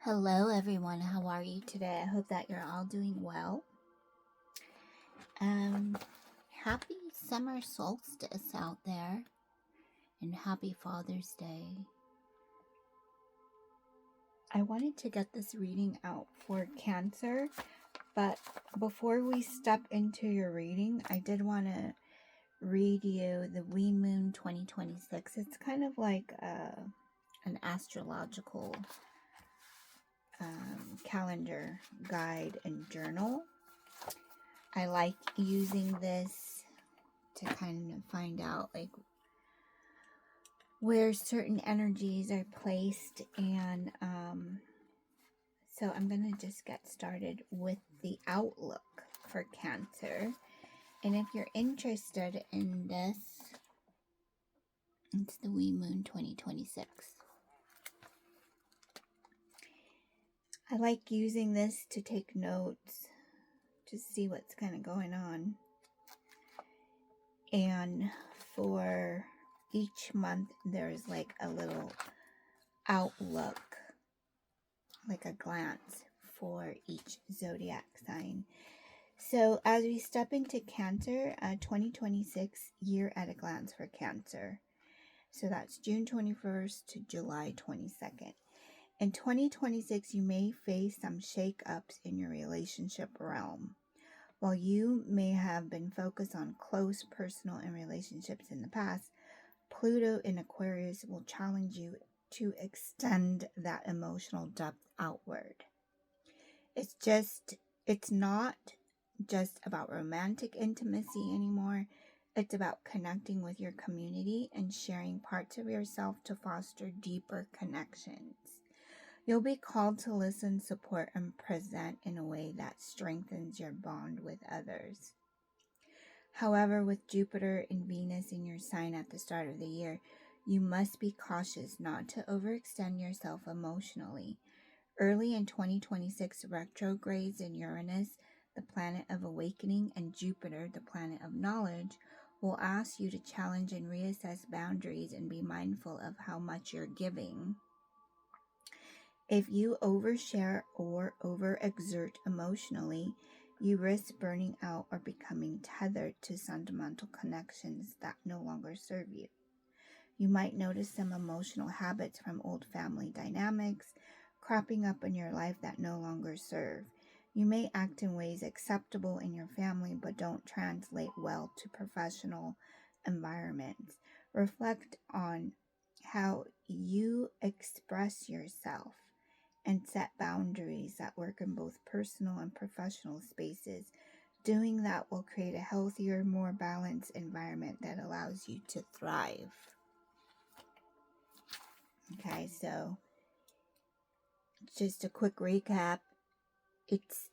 Hello everyone, how are you today? I hope that you're all doing well. Happy summer solstice out there and happy Father's Day. I wanted to get this reading out for Cancer, but before we step into your reading, I did want to read you the Wee Moon 2026. It's kind of like an astrological calendar guide and journal. I like using this to kind of find out like where certain energies are placed, and so I'm going to just get started with the outlook for Cancer. And if you're interested in this, it's the Wee Moon 2026. I like using this to take notes, to see what's kind of going on. And for each month, there's like a little outlook, like a glance for each zodiac sign. So as we step into Cancer, 2026 year at a glance for Cancer. So that's June 21st to July 22nd. In 2026, you may face some shake-ups in your relationship realm. While you may have been focused on close personal and relationships in the past, Pluto in Aquarius will challenge you to extend that emotional depth outward. It's not just about romantic intimacy anymore. It's about connecting with your community and sharing parts of yourself to foster deeper connections. You'll be called to listen, support, and present in a way that strengthens your bond with others. However, with Jupiter and Venus in your sign at the start of the year, you must be cautious not to overextend yourself emotionally. Early in 2026, retrogrades in Uranus, the planet of awakening, and Jupiter, the planet of knowledge, will ask you to challenge and reassess boundaries and be mindful of how much you're giving. If you overshare or overexert emotionally, you risk burning out or becoming tethered to sentimental connections that no longer serve you. You might notice some emotional habits from old family dynamics cropping up in your life that no longer serve. You may act in ways acceptable in your family but don't translate well to professional environments. Reflect on how you express yourself and set boundaries that work in both personal and professional spaces. Doing that will create a healthier, more balanced environment that allows you to thrive. Okay, so just a quick recap. It's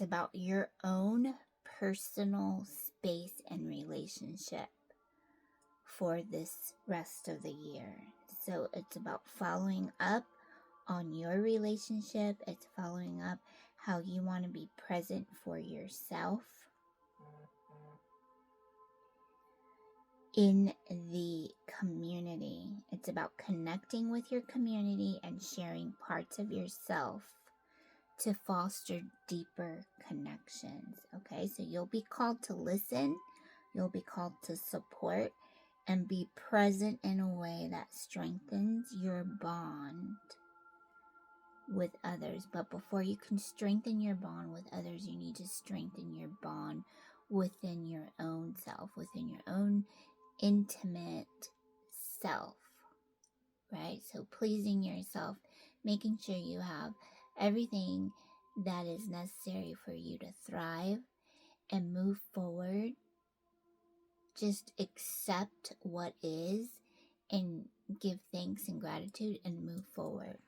about your own personal space and relationship for this rest of the year. So it's about following up on your relationship. It's following up how you want to be present for yourself in the community. It's about connecting with your community and sharing parts of yourself to foster deeper connections. Okay, so you'll be called to listen, you'll be called to support, and be present in a way that strengthens your bond with others. But before you can strengthen your bond with others, you need to strengthen your bond within your own self, within your own intimate self, right? So pleasing yourself, making sure you have everything that is necessary for you to thrive and move forward. Just accept what is and give thanks and gratitude and move forward.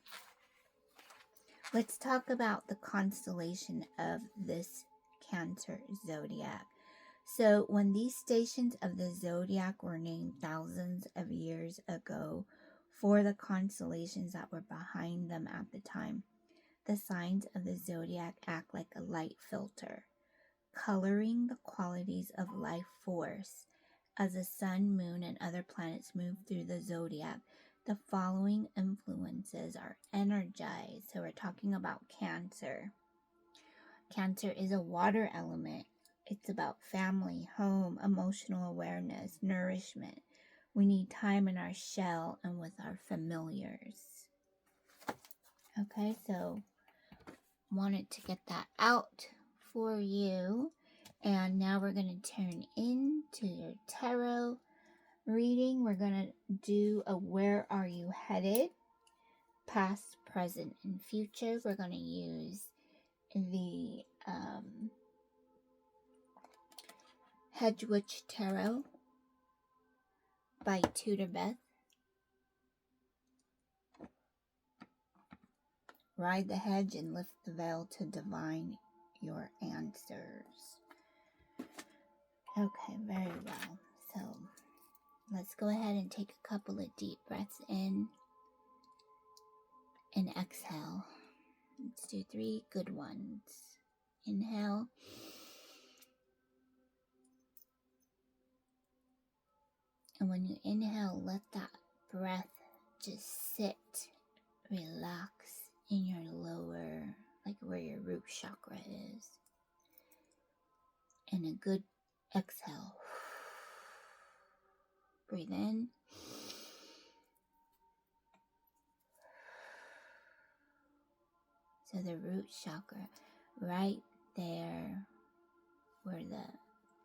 Let's talk about the constellation of this Cancer zodiac. So when these stations of the zodiac were named thousands of years ago for the constellations that were behind them at the time, the signs of the zodiac act like a light filter, coloring the qualities of life force. As the sun, moon, and other planets move through the zodiac, The following influences are energized. So we're talking about Cancer. Cancer is a water element. It's about family, home, emotional awareness, nourishment. We need time in our shell and with our familiars. Okay, so wanted to get that out for you. And now we're going to turn into your tarot reading. We're going to do a where are you headed? Past, present, and future. We're going to use the Hedge Witch Tarot by Tudor Beth. Ride the hedge and lift the veil to divine your answers. Okay, very well. So let's go ahead and take a couple of deep breaths in and exhale. Let's do 3 good ones. Inhale. And when you inhale, let that breath just sit, relax in your lower, like where your root chakra is. And a good exhale. Breathe in. So the root chakra, right there where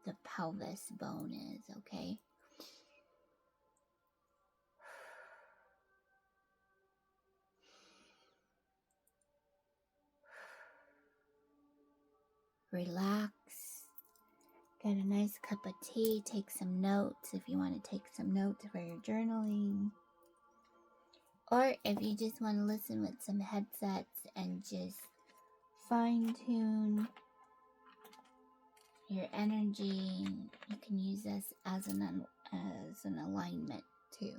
the pelvis bone is, okay? Relax. Get a nice cup of tea. Take some notes if you want to take some notes for your journaling. Or if you just want to listen with some headsets and just fine-tune your energy, you can use this as an alignment too.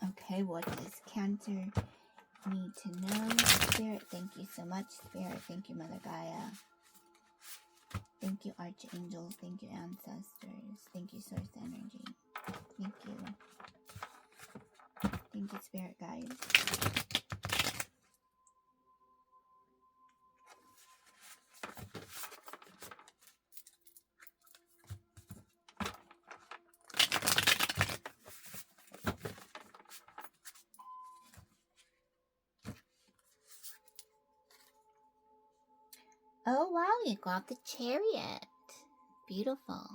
Okay, what does Cancer need to know? Spirit, thank you so much. Spirit, thank you, Mother Gaia. Thank you, Archangels. Thank you, Ancestors. Thank you, Source Energy. Thank you. Thank you, Spirit Guides. Oh, wow, you got the Chariot. Beautiful.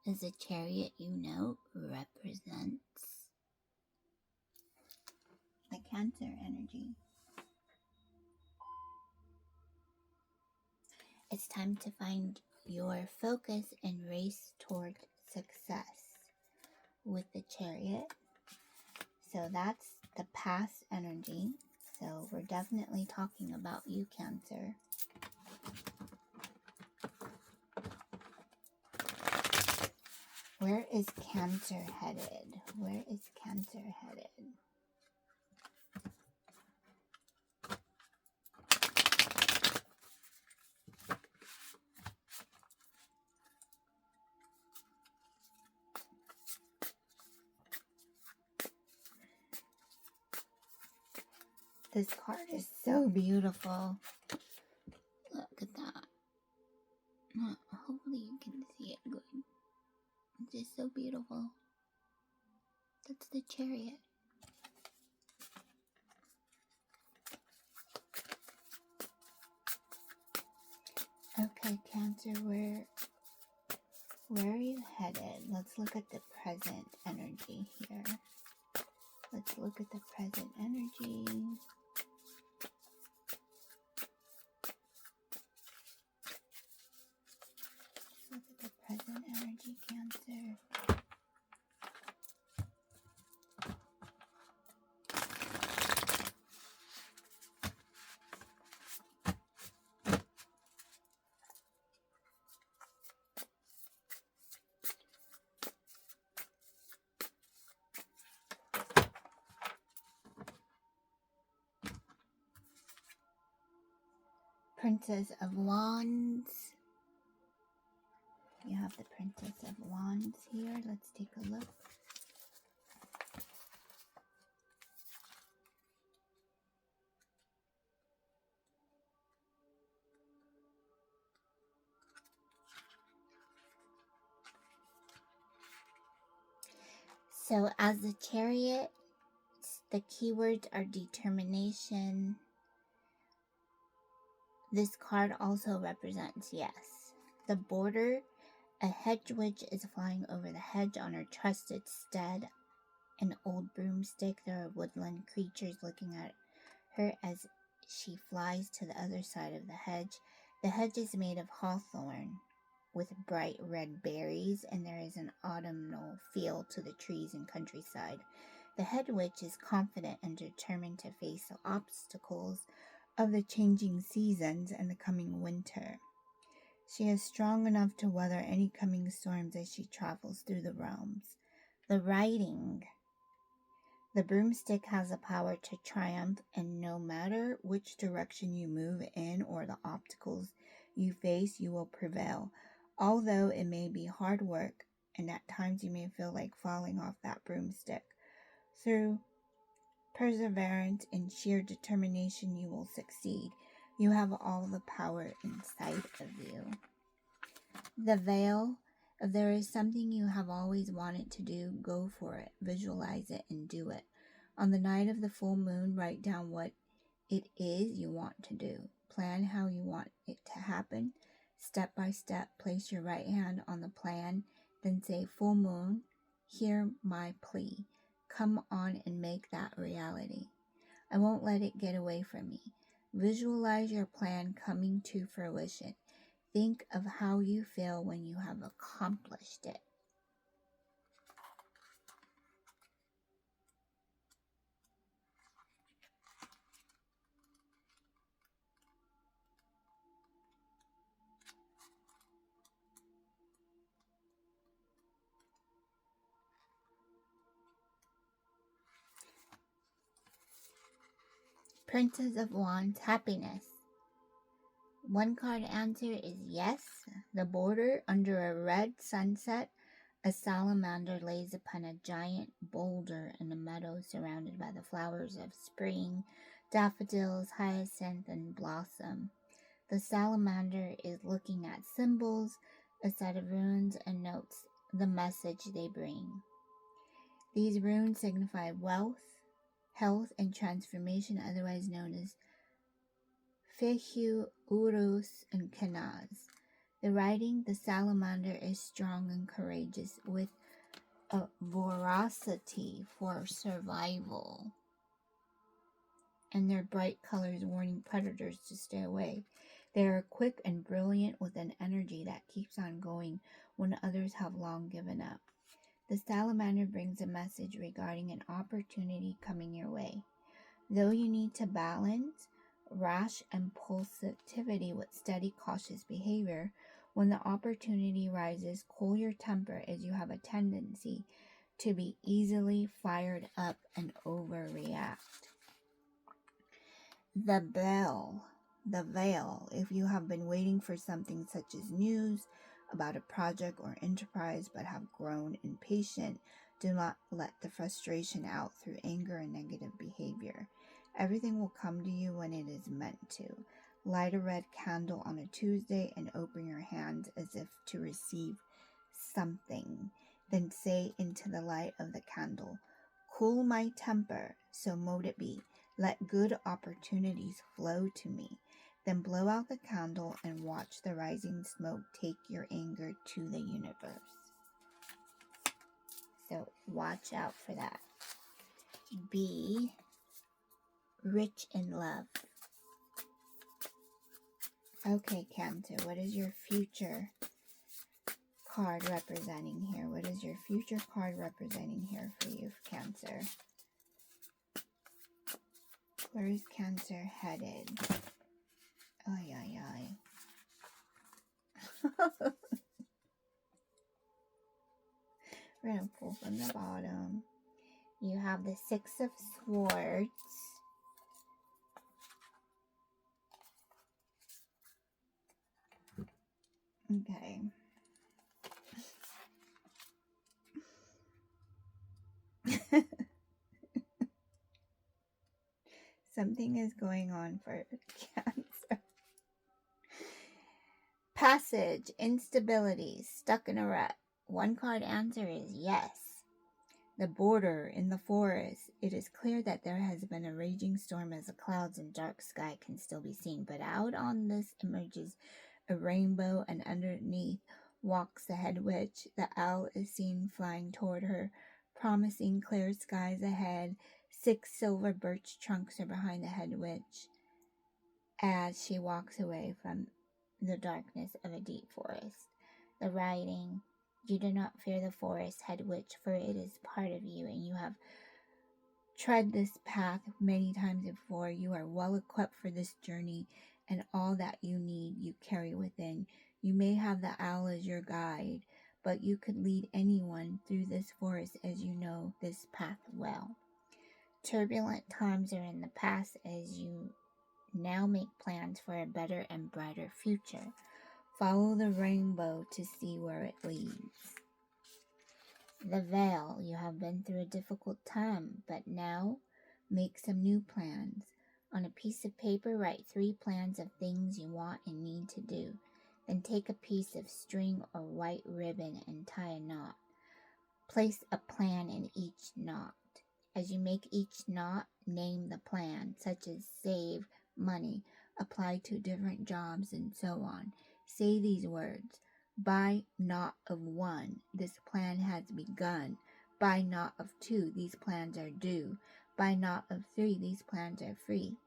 Is the Chariot, you know, represents the Cancer energy. It's time to find your focus and race toward success with the Chariot. So that's the past energy. So we're definitely talking about you, Cancer. Where is Cancer headed? Where is Cancer headed? This card is so beautiful. Look at that. Hopefully you can see it good. It's just so beautiful. That's the Chariot. Okay, Cancer, where are you headed? Let's look at the present energy here. Let's look at the present energy. Let's look at the present energy, Cancer. Princess of Wands. You have the Princess of Wands here. Let's take a look. So as the Chariot, the keywords are determination. This card also represents yes. The Border, a hedge witch is flying over the hedge on her trusted steed, an old broomstick. There are woodland creatures looking at her as she flies to the other side of the hedge. The hedge is made of hawthorn with bright red berries, and there is an autumnal feel to the trees and countryside. The head witch is confident and determined to face the obstacles of the changing seasons and the coming winter. She is strong enough to weather any coming storms as she travels through the realms. The writing. The broomstick has the power to triumph, and no matter which direction you move in or the obstacles you face, you will prevail. Although it may be hard work, and at times you may feel like falling off that broomstick, through perseverance and sheer determination you will succeed. You have all the power inside of you. The veil. If there is something you have always wanted to do, go for it. Visualize it and do it. On the night of the full moon, write down what it is you want to do. Plan how you want it to happen. Step by step, place your right hand on the plan, then say, "Full moon, hear my plea. Come on and make that reality. I won't let it get away from me." Visualize your plan coming to fruition. Think of how you feel when you have accomplished it. Princess of Wands, happiness. One card answer is yes. The Border, under a red sunset, a salamander lays upon a giant boulder in a meadow surrounded by the flowers of spring, daffodils, hyacinth, and blossom. The salamander is looking at symbols, a set of runes, and notes the message they bring. These runes signify wealth, health, and transformation, otherwise known as Fehu, Urus, and Kenaz. The writing, the salamander is strong and courageous with a voracity for survival, and their bright colors warning predators to stay away. They are quick and brilliant with an energy that keeps on going when others have long given up. The salamander brings a message regarding an opportunity coming your way. Though you need to balance rash impulsivity with steady, cautious behavior, when the opportunity rises, cool your temper, as you have a tendency to be easily fired up and overreact. The veil. If you have been waiting for something such as news about a project or enterprise but have grown impatient, do not let the frustration out through anger and negative behavior. Everything will come to you when it is meant to. Light a red candle on a Tuesday and open your hands as if to receive something. Then say into the light of the candle, "Cool my temper, so mote it be. Let good opportunities flow to me." Then blow out the candle and watch the rising smoke take your anger to the universe. So watch out for that. Be rich in love. Okay, Cancer, what is your future card representing here? What is your future card representing here for you, Cancer? Where is Cancer headed? Ay, ay, ay. We're going to pull from the bottom. You have the Six of Swords. Okay. Something is going on for Cancer. Passage, instability, stuck in a rut. One card answer is yes. The border in the forest. It is clear that there has been a raging storm as the clouds and dark sky can still be seen, but out on this emerges a rainbow, and underneath walks the head witch. The owl is seen flying toward her, promising clear skies ahead. 6 silver birch trunks are behind the head witch as she walks away from the darkness of a deep forest. The writing, you do not fear the forest, head witch, for it is part of you, and you have tread this path many times before. You are well equipped for this journey, and all that you need you carry within. You may have the owl as your guide, but you could lead anyone through this forest as you know this path well. Turbulent times are in the past as you now make plans for a better and brighter future. Follow the rainbow to see where it leads. The veil, you have been through a difficult time, but now make some new plans. On a piece of paper, write 3 plans of things you want and need to do. Then take a piece of string or white ribbon and tie a knot. Place a plan in each knot. As you make each knot, name the plan, such as save money, apply to different jobs, and so on. Say these words. By knot of 1, this plan has begun. By knot of 2, these plans are due. By knot of 3, these plans are free.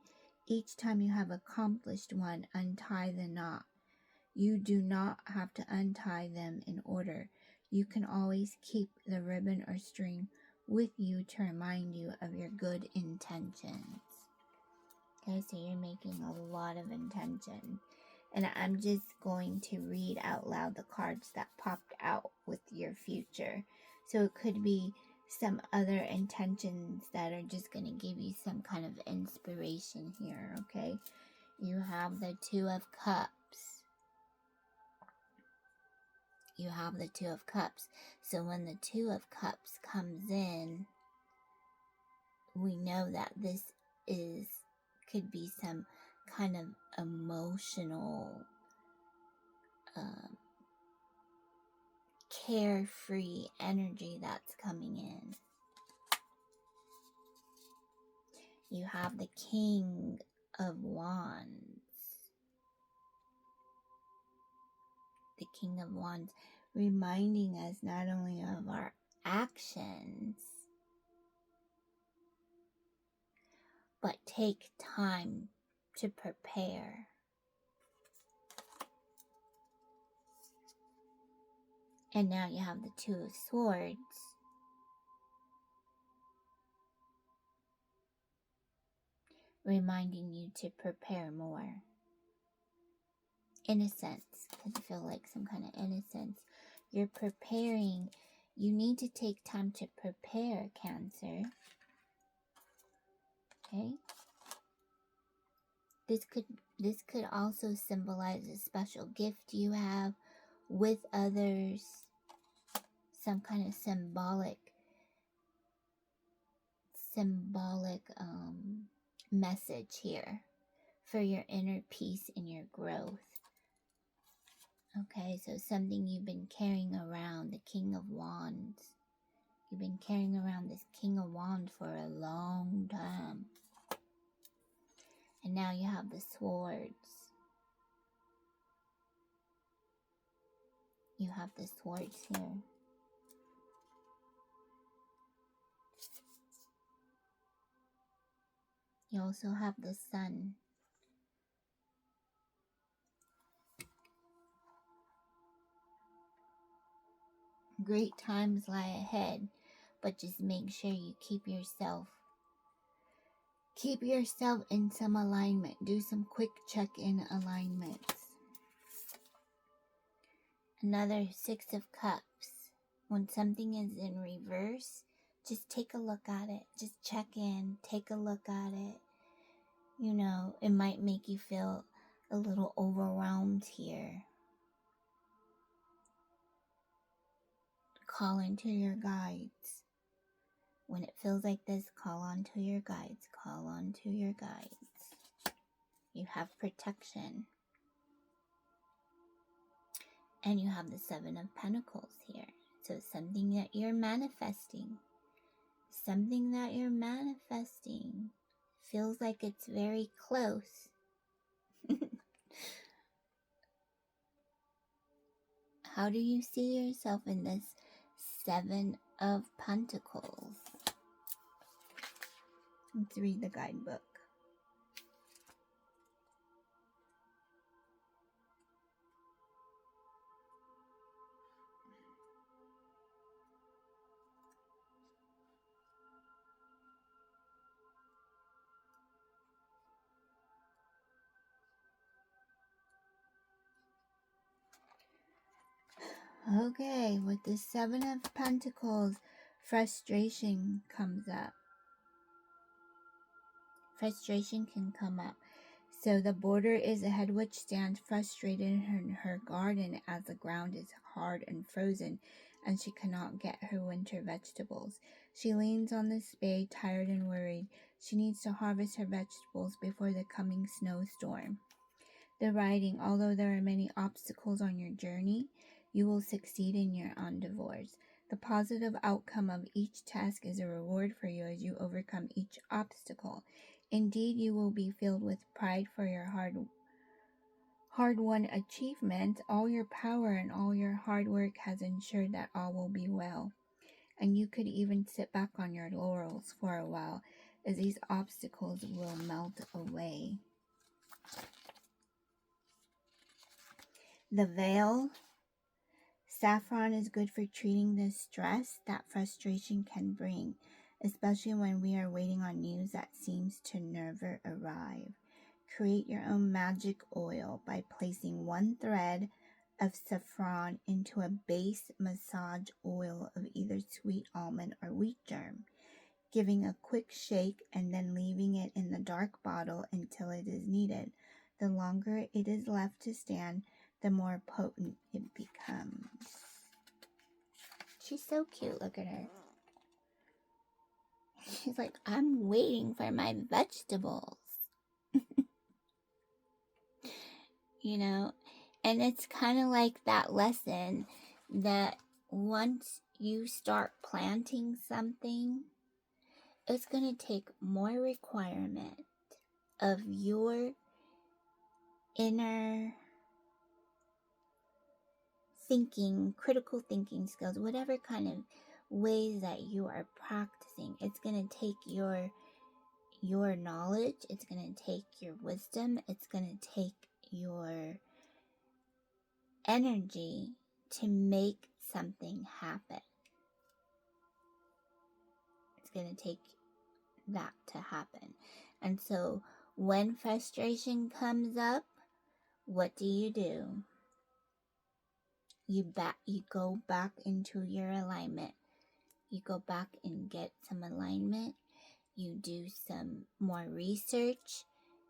Each time you have accomplished one, untie the knot. You do not have to untie them in order. You can always keep the ribbon or string with you to remind you of your good intentions. Okay, so you're making a lot of intention. And I'm just going to read out loud the cards that popped out with your future. So it could be some other intentions that are just going to give you some kind of inspiration here, okay? You have the 2 of Cups. You have the 2 of Cups. So when the 2 of Cups comes in, we know that this could be some kind of emotional, carefree energy that's coming in. You have the King of Wands. The King of Wands reminding us not only of our actions, but take time to prepare. And now you have the 2 of Swords. Reminding you to prepare more. Innocence. Could feel like some kind of innocence. You're preparing. You need to take time to prepare, Cancer. Okay? This could also symbolize a special gift you have with others. Some kind of symbolic message here for your inner peace and your growth. Okay, so something you've been carrying around, the King of Wands. You've been carrying around this King of Wands for a long time. And now you have the Swords. You have the Swords here. You also have the Sun. Great times lie ahead, but just make sure you keep yourself in some alignment. Do some quick check-in alignments. Another 6 of Cups. When something is in reverse, just take a look at it. Just check in, take a look at it. You know, it might make you feel a little overwhelmed here. call into your guides. When it feels like this, call on to your guides. Call on to your guides. You have protection. And you have the Seven of Pentacles here. So something that you're manifesting. Something that you're manifesting feels like it's very close. How do you see yourself in this Seven of Pentacles? Let's read the guidebook. Okay, with the Seven of Pentacles, frustration comes up. Frustration can come up. So the border is a head which stands frustrated in her garden as the ground is hard and frozen and she cannot get her winter vegetables. She leans on the spade, tired and worried. She needs to harvest her vegetables before the coming snowstorm. The writing, although there are many obstacles on your journey, you will succeed in your endeavors. The positive outcome of each task is a reward for you as you overcome each obstacle. Indeed, you will be filled with pride for your hard-won achievements. All your power and all your hard work has ensured that all will be well. And you could even sit back on your laurels for a while, as these obstacles will melt away. The veil. Saffron is good for treating the stress that frustration can bring, especially when we are waiting on news that seems to never arrive. Create your own magic oil by placing one thread of saffron into a base massage oil of either sweet almond or wheat germ, giving a quick shake and then leaving it in the dark bottle until it is needed. The longer it is left to stand, the more potent it becomes. She's so cute. Look at her. She's like, I'm waiting for my vegetables. You know, and it's kind of like that lesson that once you start planting something, it's going to take more requirement of your inner thinking, critical thinking skills, whatever kind of ways that you are practicing. It's going to take your knowledge, it's going to take your wisdom, it's going to take your energy to make something happen. It's going to take that to happen. And so when frustration comes up, what do? You go back into your alignment. You go back and get some alignment. You do some more research.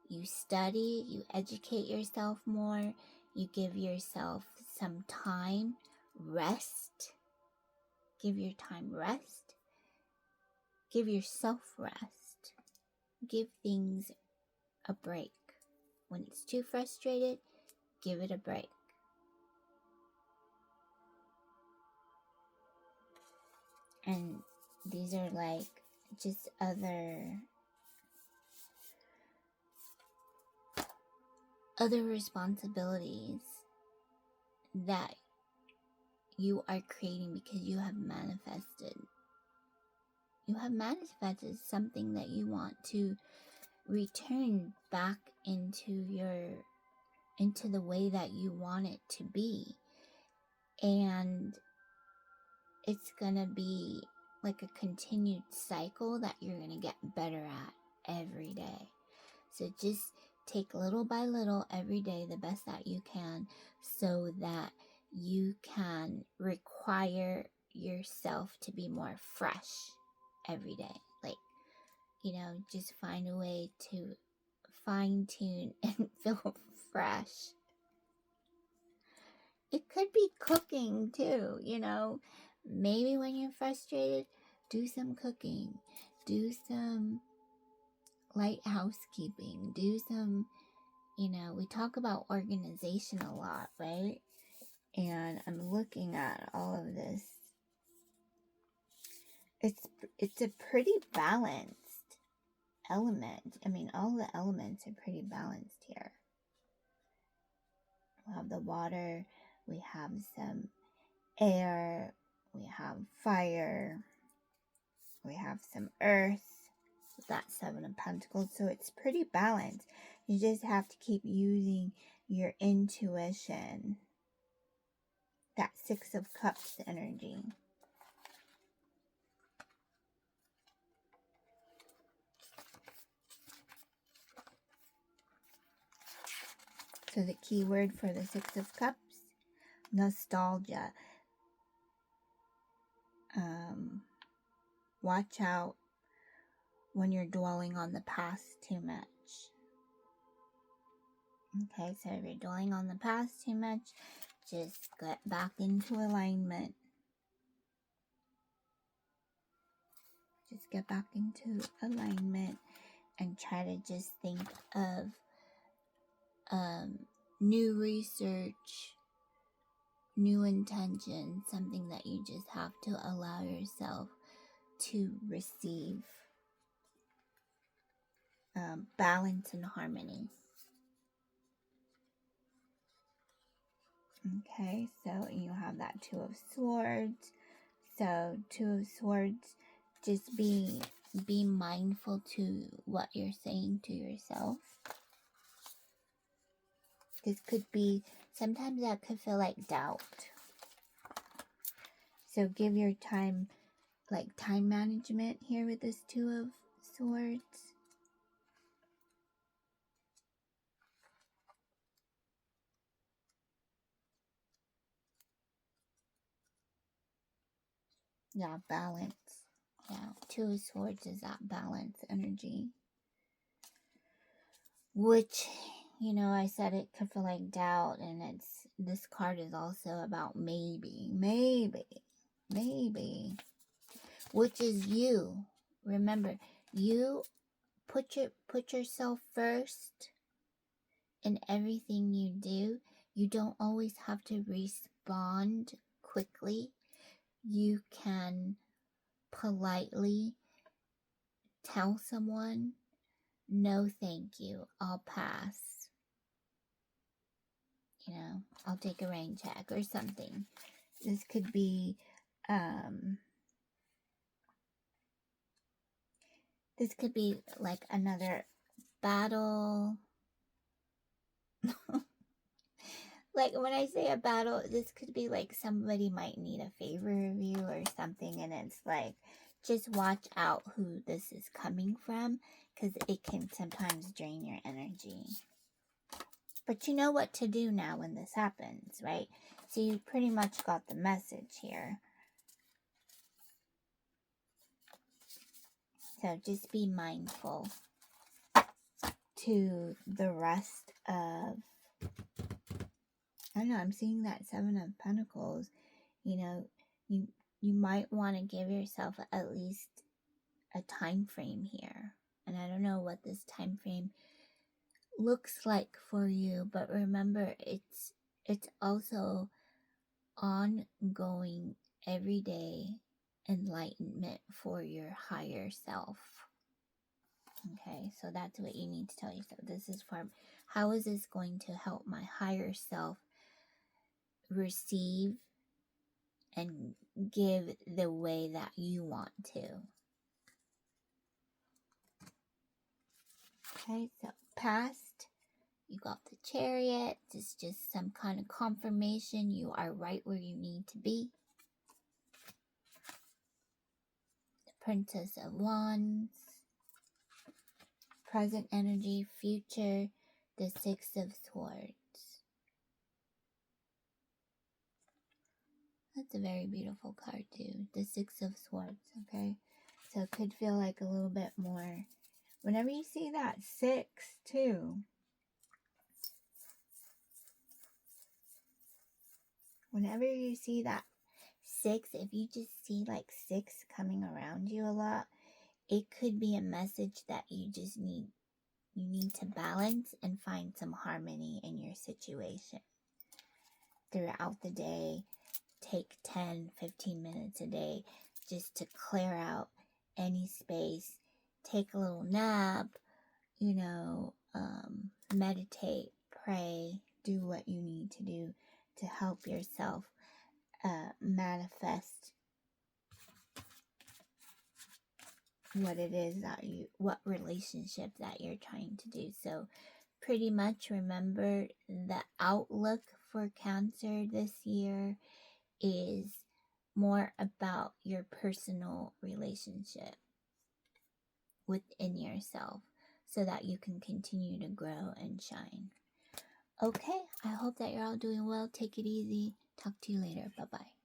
You study. You educate yourself more. You give yourself some time. Rest. Give your time rest. Give yourself rest. Give things a break. When it's too frustrated, give it a break. And these are like just other responsibilities that you are creating because you have manifested. You have manifested something that you want to return back into the way that you want it to be. And it's gonna be like a continued cycle that you're gonna get better at every day. So just take little by little every day, the best that you can, so that you can require yourself to be more fresh every day. Like, just find a way to fine tune and feel fresh. It could be cooking too, maybe when you're frustrated, do some cooking, do some light housekeeping, do some, we talk about organization a lot, right? And I'm looking at all of this. It's a pretty balanced element. I mean, all the elements are pretty balanced here. We have the water, we have some air, we have fire, we have some earth. That Seven of Pentacles, so it's pretty balanced. You just have to keep using your intuition. That Six of Cups energy. So the key word for the Six of Cups, nostalgia. Watch out when you're dwelling on the past too much. Okay, so if you're dwelling on the past too much, just get back into alignment. Just get back into alignment and try to just think of new research, new intention, something that you just have to allow yourself to receive. Balance and harmony. Okay, so you have that Two of Swords. So Two of Swords, just be mindful to what you're saying to yourself. This could be, sometimes that could feel like doubt. So give your time, like time management here with this Two of Swords. Yeah, balance. Yeah, Two of Swords is that balance energy. Which, I said it could feel like doubt, and this card is also about maybe, which is you. Remember, you put yourself first in everything you do. You don't always have to respond quickly. You can politely tell someone, no thank you, I'll pass. I'll take a rain check or something. This could be, like another battle. Like when I say a battle, this could be like somebody might need a favor of you or something, and it's like, just watch out who this is coming from, because it can sometimes drain your energy. But you know what to do now when this happens, right? So you pretty much got the message here. So just be mindful to the rest of, I don't know, I'm seeing that Seven of Pentacles. You might want to give yourself at least a time frame here. And I don't know what this time frame looks like for you, but remember, it's also ongoing, everyday enlightenment for your higher self. Okay, so that's what you need to tell yourself. This is for, how is this going to help my higher self receive and give the way that you want to? Okay, so past, you got the Chariot. It's just some kind of confirmation you are right where you need to be. The Princess of Wands. Present energy, future, the Six of Swords. That's a very beautiful card too, the Six of Swords, okay? So it could feel like a little bit more, whenever you see that 6 too, whenever you see that 6, if you just see like 6 coming around you a lot, it could be a message that you need to balance and find some harmony in your situation. Throughout the day, take 10-15 minutes a day just to clear out any space. Take a little nap, meditate, pray, do what you need to do to help yourself manifest what relationship that you're trying to do. So pretty much remember, the outlook for Cancer this year is more about your personal relationship within yourself so that you can continue to grow and shine. Okay, I hope that you're all doing well. Take it easy. Talk to you later. Bye-bye.